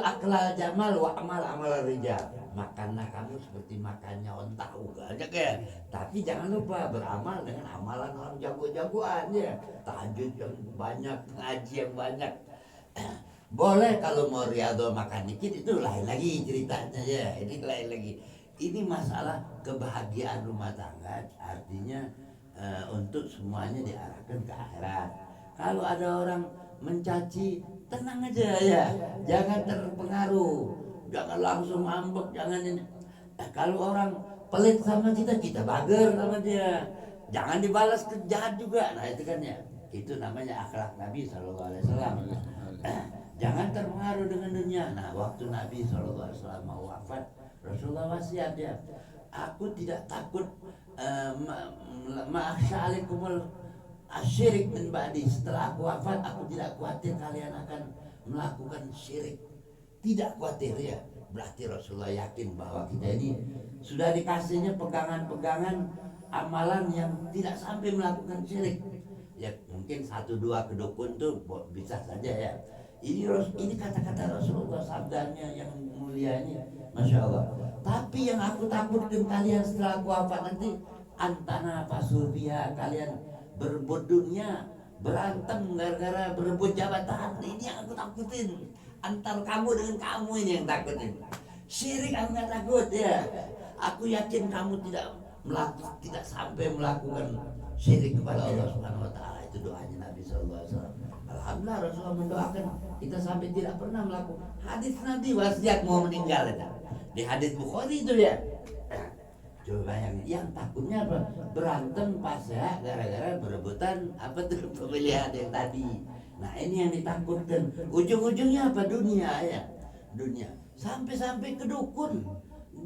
aklal jamal wa amal amal rijal. Makanlah kamu seperti makannya onta banyak ya. Tapi jangan lupa beramal dengan amalan orang jago-jagoan ya. Tahajud yang banyak, ngaji yang banyak. Boleh kalau mau riyadhah makan dikit itu lain lagi ceritanya ya. Ini lain lagi. Ini masalah kebahagiaan rumah tangga, artinya untuk semuanya diarahkan ke akhirat. Kalau ada orang mencaci, tenang aja ya, jangan terpengaruh, jangan langsung ngambek, jangan ini. Kalau orang pelit sama kita, kita bager sama dia, jangan dibalas jahat juga. Nah itu kan ya, itu namanya akhlak Nabi SAW. Jangan terpengaruh dengan dunia. Nah waktu Nabi SAW mau wafat, Rasulullah wasiat ya, aku tidak takut ma'asya'alikumul asyirik min ba'di. Setelah aku wafat, aku tidak khawatir kalian akan melakukan syirik. Tidak khawatir ya. Berarti Rasulullah yakin bahwa kita ini sudah dikasihnya pegangan-pegangan amalan yang tidak sampai melakukan syirik. Ya mungkin 1-2 kedukun tuh bisa saja ya. Ini kata-kata Rasulullah, sabdanya yang mulia ini, Masya Allah. Tapi yang aku takutkan kalian setelah aku wafat nanti, antana pasurbiha, kalian berebut dunia, berantem gara-gara berebut jabatan. Ini yang aku takutin. Antar kamu dengan kamu ini yang takutin. Syirik aku nggak takut ya. Aku yakin kamu tidak sampai melakukan syirik kepada Allah Subhanahu Wa Taala. Itu doanya Nabi SAW. Alhamdulillah Rasulullah mendoakan kita sampai tidak pernah melakukan. Hadis Nabi wasiat mau meninggal ya. Di hadis Bukhari itu ya. Coba bayangin, yang takutnya apa? Berantem pas ya gara-gara berebutan apa tuh pemilihan yang tadi. Nah ini yang ditakutkan. Ujung-ujungnya apa? Dunia ya. Dunia. Sampai-sampai ke dukun.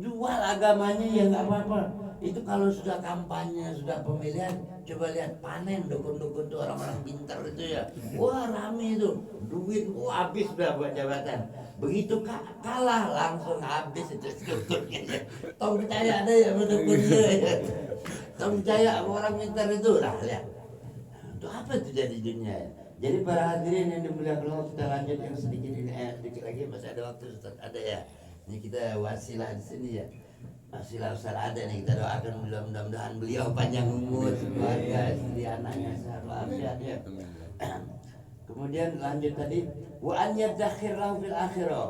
Jual agamanya ya nggak apa-apa. Itu kalau sudah kampanye, sudah pemilihan, coba lihat panen dukun-dukun tuh, orang-orang pintar itu ya. Wah rame itu, duit habis sudah buat jabatan. Begitu kalah langsung habis itu dukunnya. Tong percaya ada ya dukunnya ya. Tong percaya orang pintar itu lah lihat. Itu apa itu jadi dunia ya? Jadi para hadirin yang dimuliakan Allah, kita lanjut yang sedikit ini, sedikit lagi masih ada waktu Ustaz, ada ya. Ini kita wasilah di sini ya. Wasilah Ustaz ada nih, kita doakan mudah-mudahan beliau panjang umur, keluarga, istri, anaknya sehat walafiat ya. Kemudian lanjut tadi, wa an yadzakhir lahu fil akhirah.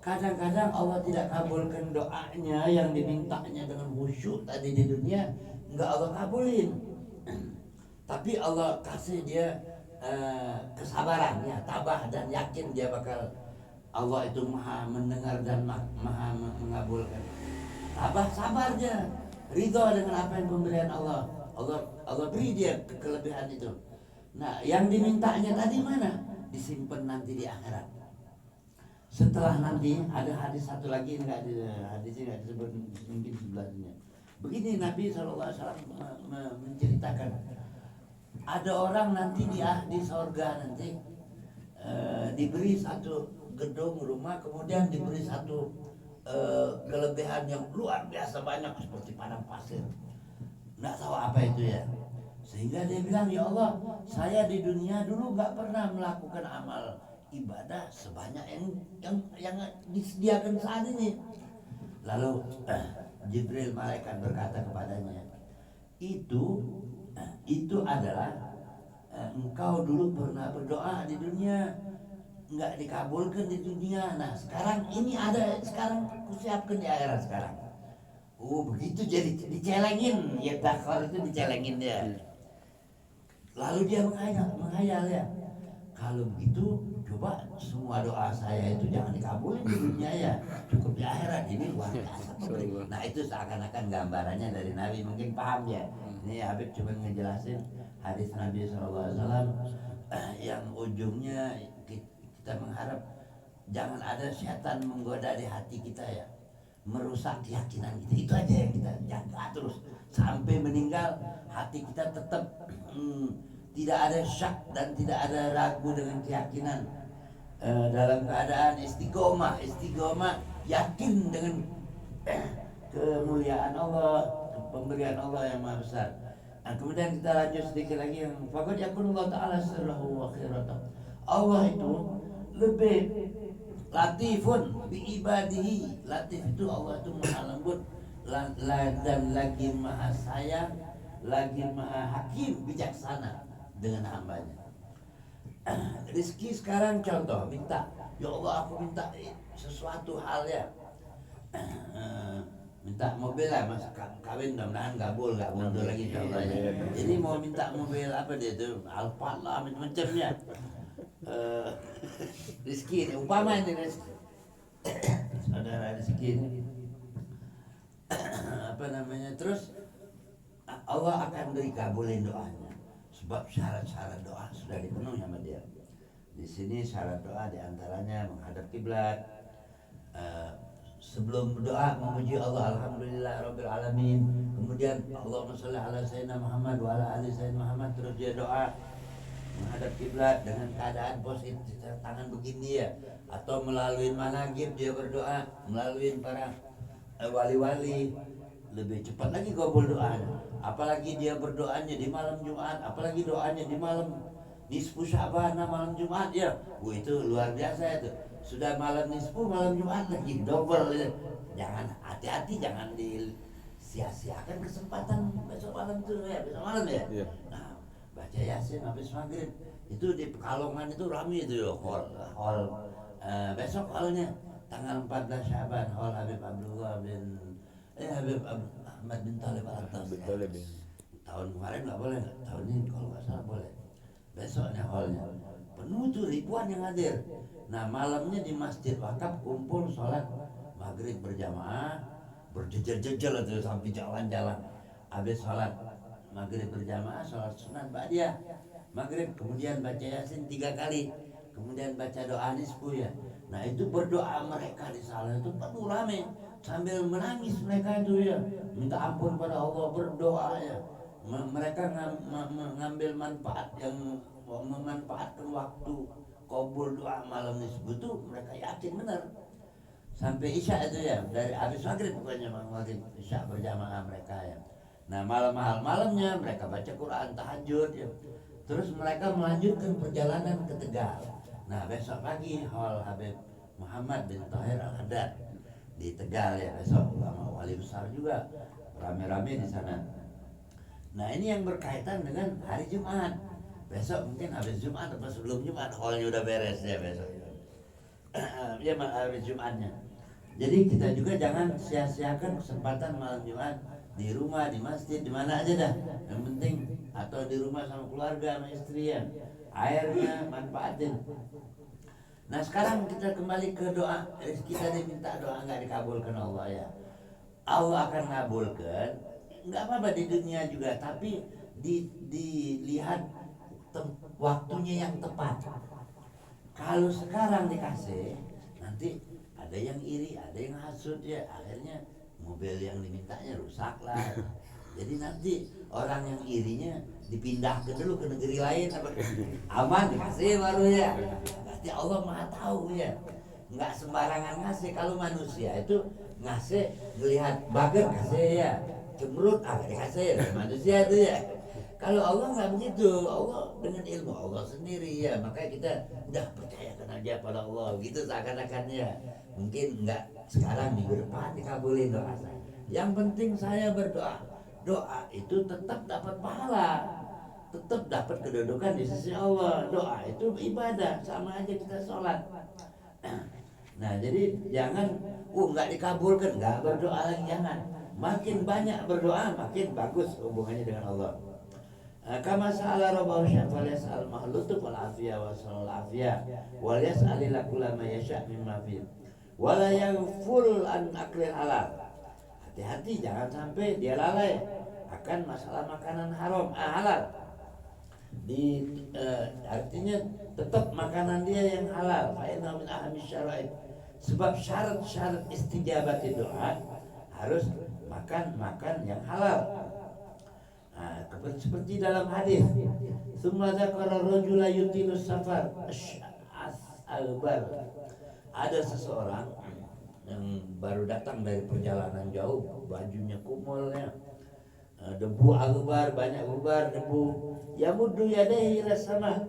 Kadang-kadang Allah tidak kabulkan doanya yang dimintanya dengan khusyuk tadi di dunia, enggak Allah kabulin. Tapi Allah kasih dia kesabaran ya, tabah dan yakin dia bakal, Allah itu maha mendengar dan maha mengabulkan. Tabah sabarnya, ridho dengan apa yang pemberian Allah. Allah beri dia kelebihan itu. Nah, yang dimintanya tadi mana? Disimpan nanti di akhirat. Setelah nanti ada hadis satu lagi, enggak ada hadisnya, enggak disebut mungkin sebelahnya. Begini Nabi SAW menceritakan, ada orang nanti di sorga nanti diberi satu gedung rumah, kemudian diberi satu kelebihan yang luar biasa banyak seperti padang pasir. Nggak tahu apa itu ya. Sehingga dia bilang, ya Allah, saya di dunia dulu nggak pernah melakukan amal ibadah sebanyak yang disediakan saat ini. Lalu Jibril malaikat berkata kepadanya, itu adalah engkau dulu pernah berdoa di dunia, nggak dikabulkan di dunia. Nah sekarang ini ada, sekarang kusiapkan di akhirat sekarang. Begitu jadi dicelengin ya, takhor itu dicelengin dia. Lalu dia menghayal ya, kalau begitu coba semua doa saya itu jangan dikabulin di dunia ya, cukup di akhirat. Ini luar biasa. Nah itu seakan-akan gambarannya dari Nabi, mungkin paham ya. Ini Habib cuma ngejelasin hadis Nabi SAW yang ujungnya kita mengharap jangan ada setan menggoda di hati kita ya, merusak keyakinan kita. Itu aja yang kita jaga terus sampai meninggal, hati kita tetap tidak ada syak dan tidak ada ragu dengan keyakinan, dalam keadaan istiqomah, yakin dengan kemuliaan Allah, pemberian Allah yang maha besar. Nah, kemudian kita lanjut sedikit lagi yang faqad yakunullahu ta'ala sirruhu wa khiratuh. Allah itu lebih latifun bi ibadihi. Latif itu Allah itu maha lembut dan lagi maha sayang, lagi maha hakim, bijaksana dengan hambanya. Rizki sekarang contoh minta, ya Allah aku minta sesuatu hal ya, minta mobil lah, mas kawin mudah-mudahan gabul nggak mundur lagi contohnya. Jadi mau minta mobil apa dia tuh, Alphard lah macam-macamnya. Rizki ini umpama ini rizki saudara rizki ini apa namanya, terus Allah akan beri kabulin doanya sebab syarat-syarat doa sudah dipenuhi sama dia. Di sini syarat doa diantaranya menghadap kiblat, sebelum berdoa memuji Allah, alhamdulillah rabbil alamin, kemudian Allahumma sholli ala sayyidina Muhammad wa ala ali sayyidina Muhammad, terus dia doa menghadap kiblat dengan keadaan positif, tangan begini ya, atau melalui managib dia berdoa, melalui para wali-wali, lebih cepat lagi kabul doanya. Apalagi dia berdoanya di malam Jumat, apalagi doanya di malam nisfu Sya'ban, malam Jumat ya, itu luar biasa itu. Sudah malam nisfu, malam Jumat lagi double ya. Jangan hati-hati, jangan disia-siakan kesempatan besok malam itu ya, besok malam ya. Yeah. Nah, baca Yasin habis maghrib itu di Pekalongan itu ramai itu ya, hall besok hallnya tanggal 14 Sya'ban, hall Habib Abdullah bin Habib Ahmad bin Talib Al-Atas ya. Tahun kemarin nggak boleh, tahun ini kalau nggak salah boleh. Besoknya hallnya penuh tuh, ribuan yang hadir. Nah malamnya di Masjid Wakaf kumpul sholat maghrib berjamaah, berjejel-jejel itu sampai jalan-jalan. Habis sholat maghrib berjamaah, sholat sunat ba'diyah maghrib, kemudian baca Yasin 3 kali, kemudian baca doa nisfu ya. Nah itu berdoa mereka di sana itu penuh rame, sambil menangis mereka itu ya, minta ampun pada Allah, berdoa ya. Mereka mengambil manfaat, yang memanfaatkan waktu kabul doa malam nisfu itu, mereka yakin benar sampai isya itu ya, dari habis maghrib pokoknya maghrib isya berjamaah mereka ya. Nah malamnya mereka baca Quran, tahajud ya. Terus mereka melanjutkan perjalanan ke Tegal. Nah besok pagi hall Habib Muhammad bin Tahir Al-Haddad di Tegal ya, besok ulama wali besar juga rame-rame di sana. Nah ini yang berkaitan dengan hari Jumat. Besok mungkin habis Jumat atau sebelum Jumat hallnya udah beres ya besok. Ya habis Jumatnya. Jadi kita juga jangan sia-siakan kesempatan malam Jumat di rumah, di masjid, di mana aja dah. Yang penting, atau di rumah sama keluarga, sama istri ya. Airnya manfaatin. Nah sekarang kita kembali ke doa. Kita diminta doa nggak dikabulkan Allah ya. Allah akan ngabulkan, nggak apa-apa di dunia juga, tapi dilihat waktunya yang tepat. Kalau sekarang dikasih, nanti ada yang iri, ada yang hasut ya, akhirnya mobil yang dimintanya rusak lah. Jadi nanti orang yang irinya dipindahkan dulu ke negeri lain, apa aman dikasih baru ya. Berarti Allah Maha tahu ya, nggak sembarangan ngasih. Kalau manusia itu ngasih ngelihat bager kasih ya, cemberut dikasih ya, manusia itu ya. Kalau Allah nggak begitu, Allah dengan ilmu Allah sendiri ya, makanya kita udah percayakan aja pada Allah gitu seakan-akannya. Mungkin nggak sekarang, minggu depan dikabulin doa saya. Yang penting saya berdoa, doa itu tetap dapat pahala, tetap dapat kedudukan di sisi Allah. Doa itu ibadah, sama aja kita sholat. Nah jadi jangan nggak dikabulkan, nggak berdoa lagi, jangan. Makin banyak berdoa makin bagus hubungannya dengan Allah. Kama sa'ala rabbahu syafal yas'al mahlutub wal afiyah wa sallallahu afiyah wal yas'alil kula ma yasha' mimma fi wala yaghful an aklil halal. Hati-hati jangan sampai dia lalai akan masalah makanan haram halal. Artinya tetap makanan dia yang halal. Fa inna min ahamis syara'id. Sebab syarat-syarat istijabat doa harus makan yang halal. Nah, seperti dalam hadis, "Tsumma dzakara rajula yutilu safar al-bar." Ada seseorang yang baru datang dari perjalanan jauh, bajunya kumulnya, debu al-bar, banyak ubar, debu. Yamuddu yadayhi ila sama.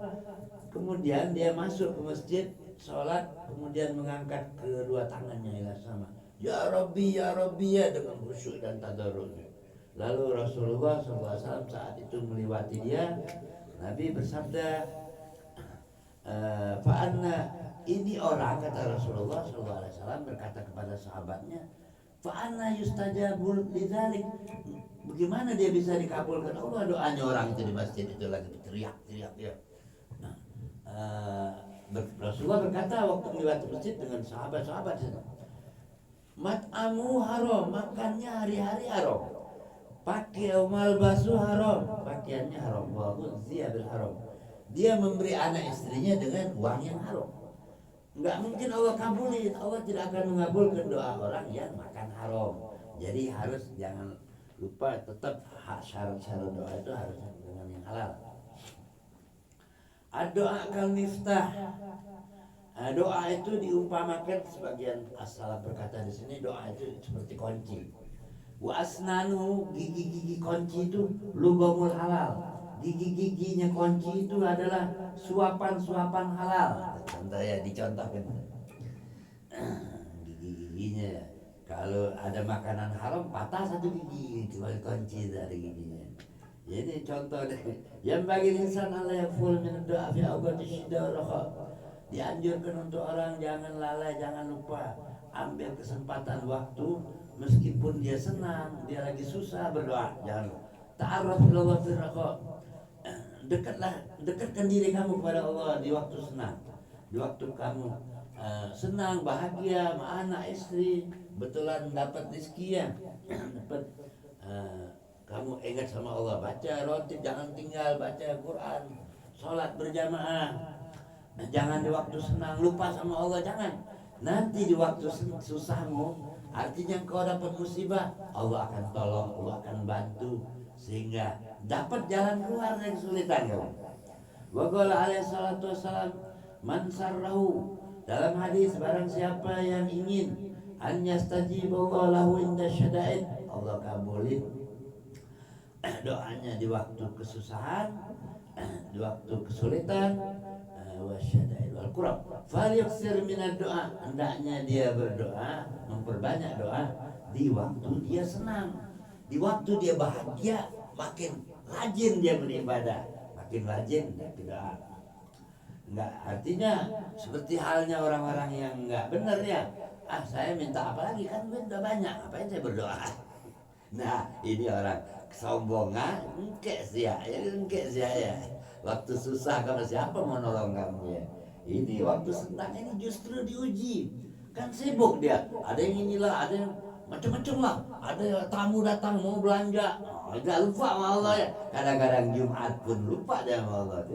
Kemudian dia masuk ke masjid, sholat kemudian mengangkat kedua tangannya ila sama. Ya Rabbi ya Rabbi ya, dengan khusyuk dan tadarrus. Lalu Rasulullah SAW saat itu melewati dia, Nabi bersabda, fa'anna, ini orang, kata Rasulullah SAW berkata kepada sahabatnya, fa'anna yustajabul lidzalik, bagaimana dia bisa dikabulkan Allah doanya orang itu di masjid itu lagi teriak-teriak ya. Rasulullah berkata waktu melewati masjid dengan sahabat-sahabat itu, mat'amu haram, makannya hari-hari haram, pakai malbasu haram, pakaiannya haram, wa ghuzziya bil haram, dia memberi anak istrinya dengan uang yang haram. Enggak mungkin Allah kabulin, Allah tidak akan mengabulkan doa orang yang makan haram. Jadi harus jangan lupa tetap syarat-syarat doa itu harus dengan yang halal. Doa kal miftah. Doa itu diumpamakan, sebagian as-salaf berkata di sini doa itu seperti kunci. Wa asnanu, gigi-gigi kunci itu lubangul halal. Gigi-giginya kunci itu adalah suapan-suapan halal. Contoh ya, dicontohkan. Gigi-giginya, kalau ada makanan haram patah satu gigi, kunci dari giginya. Jadi contoh deh, yang bagi insan Allah yang full min doa fi awqati syiddah wa dianjurkan untuk orang jangan lalai, jangan lupa ambil kesempatan waktu meskipun dia senang, dia lagi susah berdoa. Jangan ta'arraf ila Allah fi raqa. Dekatkan diri kamu kepada Allah di waktu senang, di waktu kamu senang, bahagia sama anak istri, betulan dapat rezeki ya, dapat kamu ingat sama Allah, baca roti, jangan tinggal baca Quran, sholat berjamaah. Jangan di waktu senang lupa sama Allah, jangan. Nanti di waktu susahmu, artinya kau dapat musibah, Allah akan tolong, Allah akan bantu, sehingga dapat jalan keluar dari kesulitan kamu. Wa qala alaihi salatu wassalam, man sarrahu, dalam hadis barang siapa yang ingin an yastajiba lahu inda syada'id, Allah kabulin doanya di waktu kesusahan, di waktu kesulitan, wasyada'id wal kurab. Falyuksir minad doa, hendaknya dia berdoa, memperbanyak doa di waktu dia senang, di waktu dia bahagia, makin rajin dia beribadah, makin rajin dia berdoa. Enggak, artinya seperti halnya orang-orang yang enggak benar ya. Saya minta apa lagi, kan gue udah banyak, ngapain saya berdoa? Nah, ini orang kesombongan, engke sia ya. Waktu susah kamu siapa mau nolong kamu ya? Ini waktu senang ini justru diuji. Kan sibuk dia, ada yang inilah, ada yang macam-macam lah. Ada tamu datang mau belanja, agak lupa sama Allah ya. Kadang-kadang Jumat pun lupa dia sama Allah.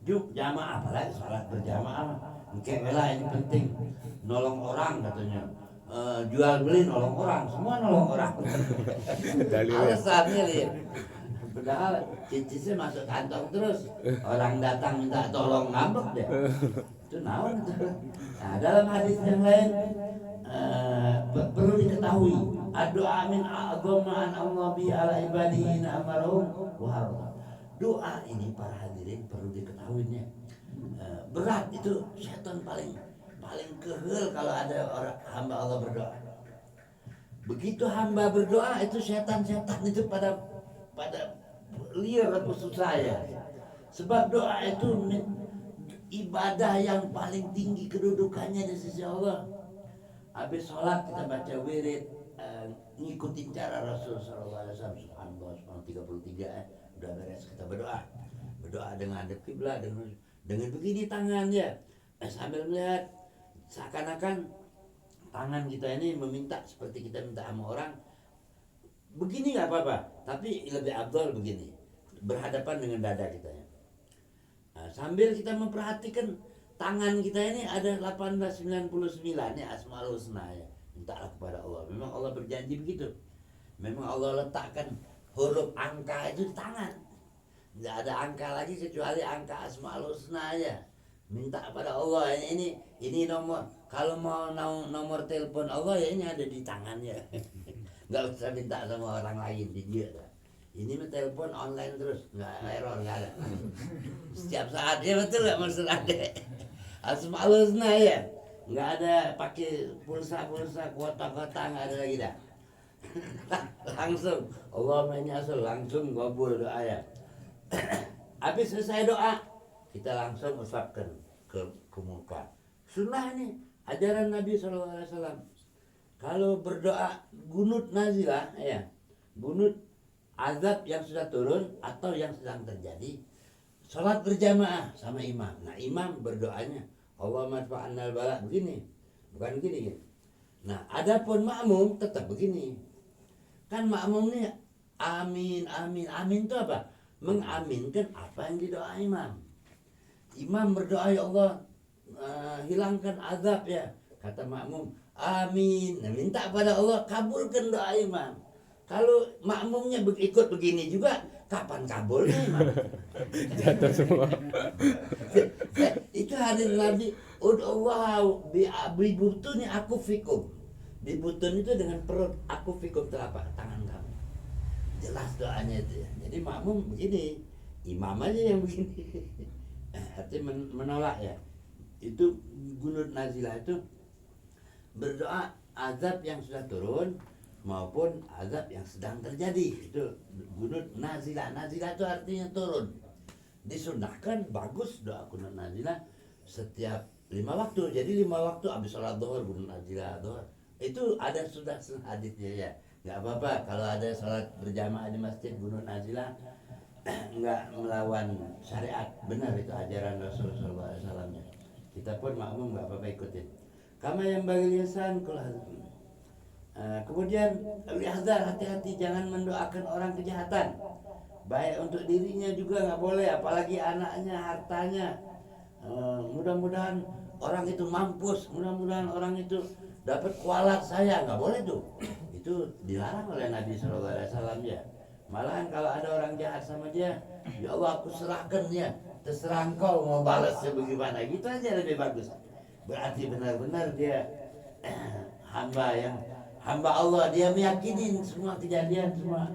Jamaah, apalagi sholat berjamaah, engke bela ini penting. Nolong orang katanya. Jual beli nolong orang, semua nolong orang. Alasannya lihat, padahal cicisnya masuk kantong terus, orang datang minta tolong ngambek deh. Itu naon itu. Nah, dalam hadis yang lain perlu diketahui, doa min a'dhamma an Allah bi ala ibadihi amarhum wa harram. Doa ini para hadirin perlu diketahuinya. Berat itu, setan paling kehel kalau ada orang hamba Allah berdoa. Begitu hamba berdoa itu setan-setan itu pada liar putus saya. Sebab doa itu ibadah yang paling tinggi kedudukannya di sisi Allah. Habis sholat kita baca wirid, ngikutin cara Rasul sallallahu alaihi wasallam. Subhanallah 33 udah beres kita berdoa. Berdoa dengan hadap kiblat, dengan begini tangannya sambil melihat, seakan-akan tangan kita ini meminta seperti kita minta sama orang. Begini nggak apa-apa, tapi lebih abdul begini, berhadapan dengan dada kita ya. Nah, sambil kita memperhatikan tangan kita ini ada 1899 ya, Asmaul Husna ya. Mintalah kepada Allah. Memang Allah berjanji begitu. Memang Allah letakkan huruf angka itu di tangan. Nggak ada angka lagi kecuali angka Asmaul Husna ya. Minta pada Allah, ini nomor, kalau mau nomor telepon Allah ya ini ada di tangannya. Nggak usah minta sama orang lain di dia. Ini mah telepon online terus, nggak error, nggak ada. Setiap saat ya, betul nggak maksud adek? Asmaul Husna ya. Nggak ada pakai pulsa kuota nggak ada lagi dah. Langsung Allahumma inni as'aluka, langsung kabul doa ya. Habis selesai doa kita langsung usapkan ke muka. Sunnah ini ajaran Nabi SAW. Kalau berdoa gunut nazilah ya, gunut azab yang sudah turun atau yang sedang terjadi, sholat berjamaah sama imam. Nah imam berdoanya Allahumma fa'annal bala begini, bukan gini. Nah adapun makmum tetap begini. Kan makmum nih amin amin amin itu apa? Mengaminkan apa yang didoa imam. Imam berdoa ya Allah hilangkan azab ya, kata makmum amin. Nah, minta pada Allah kabulkan doa imam. Kalau makmumnya ikut begini juga, kapan kabulnya imam? Jatuh semua. Itu hadis Nabi, ud'ullah bibutuni aku fikum. Bibutun itu dengan perut, aku fikum telapak tangan kamu. Jelas doanya itu ya. Jadi makmum begini, imam aja yang begini. Artinya menolak ya. Itu gunut nazilah itu berdoa azab yang sudah turun maupun azab yang sedang terjadi. Itu gunut nazilah. Nazilah itu artinya turun. Disunahkan bagus doa gunut nazilah setiap 5 waktu. Jadi 5 waktu habis sholat zuhur gunut nazilah zuhur. Itu ada sudah hadisnya ya. Nggak apa-apa kalau ada sholat berjamaah di masjid gunut nazilah, nggak melawan syariat. Benar itu ajaran Rasulullah SAW. Kita pun makmum nggak apa-apa ikutin. Kama yang bagi lisan kemudian lihazar, hati-hati jangan mendoakan orang kejahatan. Baik untuk dirinya juga nggak boleh, apalagi anaknya, hartanya. Mudah-mudahan orang itu mampus, mudah-mudahan orang itu dapat kualat saya, nggak boleh tuh. Itu dilarang oleh Nabi SAW ya. Malahan kalau ada orang jahat sama dia, ya Allah aku serahkan dia, terserah engkau mau balasnya bagaimana, gitu aja lebih bagus. Berarti benar-benar dia hamba Allah, dia meyakini semua kejadian, semua